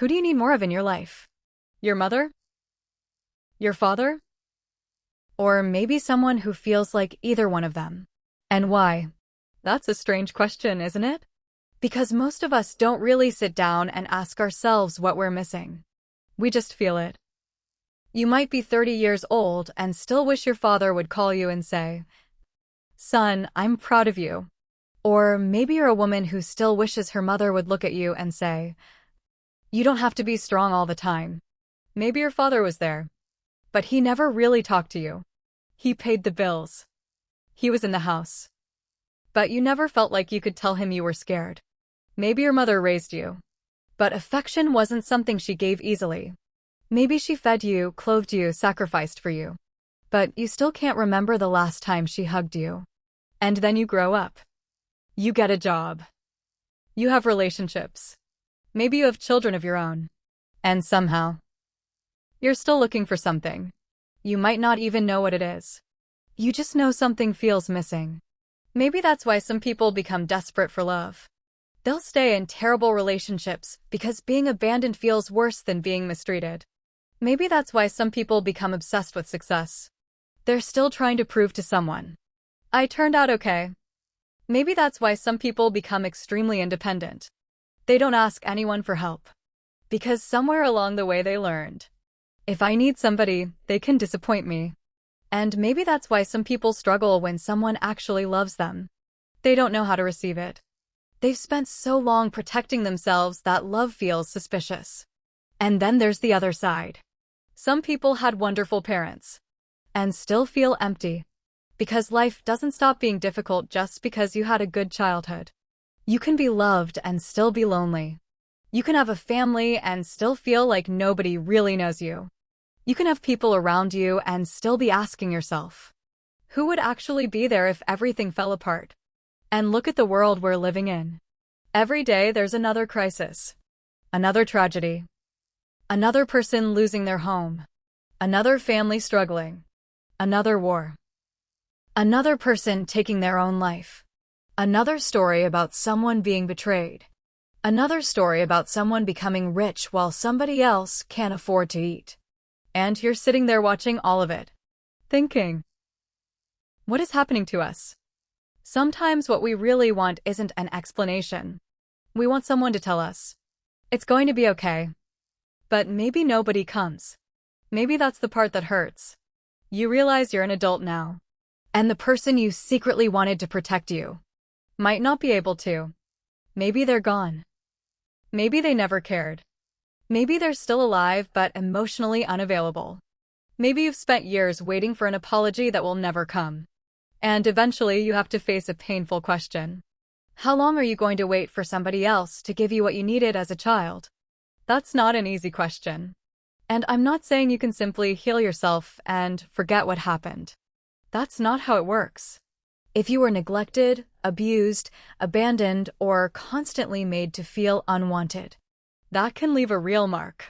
Who do you need more of in your life? Your mother? Your father? Or maybe someone who feels like either one of them? And why? That's a strange question, isn't it? Because most of us don't really sit down and ask ourselves what we're missing. We just feel it. You might be 30 years old and still wish your father would call you and say, "Son, I'm proud of you." Or maybe you're a woman who still wishes her mother would look at you and say, "You don't have to be strong all the time." Maybe your father was there, but he never really talked to you. He paid the bills. He was in the house. But you never felt like you could tell him you were scared. Maybe your mother raised you, but affection wasn't something she gave easily. Maybe she fed you, clothed you, sacrificed for you. But you still can't remember the last time she hugged you. And then you grow up. You get a job. You have relationships. Maybe you have children of your own. And somehow, you're still looking for something. You might not even know what it is. You just know something feels missing. Maybe that's why some people become desperate for love. They'll stay in terrible relationships because being abandoned feels worse than being mistreated. Maybe that's why some people become obsessed with success. They're still trying to prove to someone, "I turned out okay." Maybe that's why some people become extremely independent. They don't ask anyone for help. Because somewhere along the way they learned, if I need somebody, they can disappoint me. And maybe that's why some people struggle when someone actually loves them. They don't know how to receive it. They've spent so long protecting themselves that love feels suspicious. And then there's the other side. Some people had wonderful parents and still feel empty. Because life doesn't stop being difficult just because you had a good childhood. You can be loved and still be lonely. You can have a family and still feel like nobody really knows you. You can have people around you and still be asking yourself, who would actually be there if everything fell apart? And look at the world we're living in. Every day there's another crisis, another tragedy, another person losing their home, another family struggling, another war, another person taking their own life, another story about someone being betrayed, another story about someone becoming rich while somebody else can't afford to eat. And you're sitting there watching all of it, thinking, what is happening to us? Sometimes what we really want isn't an explanation. We want someone to tell us, it's going to be okay. But maybe nobody comes. Maybe that's the part that hurts. You realize you're an adult now. And the person you secretly wanted to protect you might not be able to. Maybe they're gone. Maybe they never cared. Maybe they're still alive but emotionally unavailable. Maybe you've spent years waiting for an apology that will never come. And eventually you have to face a painful question. How long are you going to wait for somebody else to give you what you needed as a child? That's not an easy question. And I'm not saying you can simply heal yourself and forget what happened. That's not how it works. If you were neglected, abused, abandoned, or constantly made to feel unwanted, that can leave a real mark.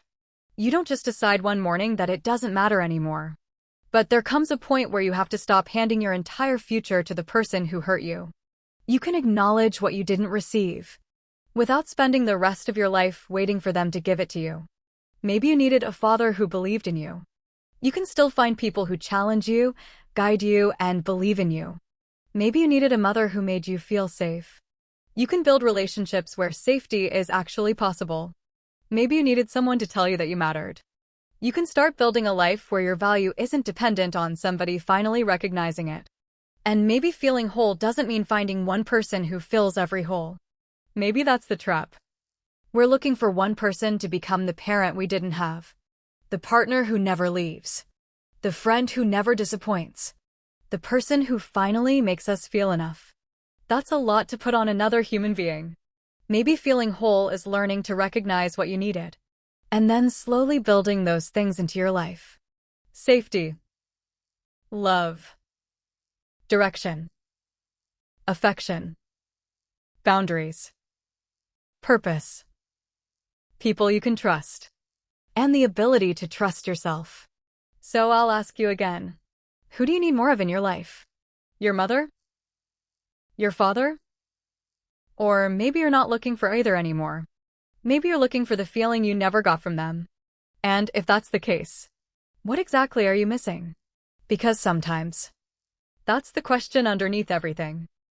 You don't just decide one morning that it doesn't matter anymore. But there comes a point where you have to stop handing your entire future to the person who hurt you. You can acknowledge what you didn't receive, without spending the rest of your life waiting for them to give it to you. Maybe you needed a father who believed in you. You can still find people who challenge you, guide you, and believe in you. Maybe you needed a mother who made you feel safe. You can build relationships where safety is actually possible. Maybe you needed someone to tell you that you mattered. You can start building a life where your value isn't dependent on somebody finally recognizing it. And maybe feeling whole doesn't mean finding one person who fills every hole. Maybe that's the trap. We're looking for one person to become the parent we didn't have, the partner who never leaves, the friend who never disappoints, the person who finally makes us feel enough. That's a lot to put on another human being. Maybe feeling whole is learning to recognize what you needed, and then slowly building those things into your life. Safety, love, direction, affection, boundaries, purpose, people you can trust, and the ability to trust yourself. So I'll ask you again, who do you need more of in your life? Your mother? Your father? Or maybe you're not looking for either anymore. Maybe you're looking for the feeling you never got from them. And if that's the case, what exactly are you missing? Because sometimes, that's the question underneath everything.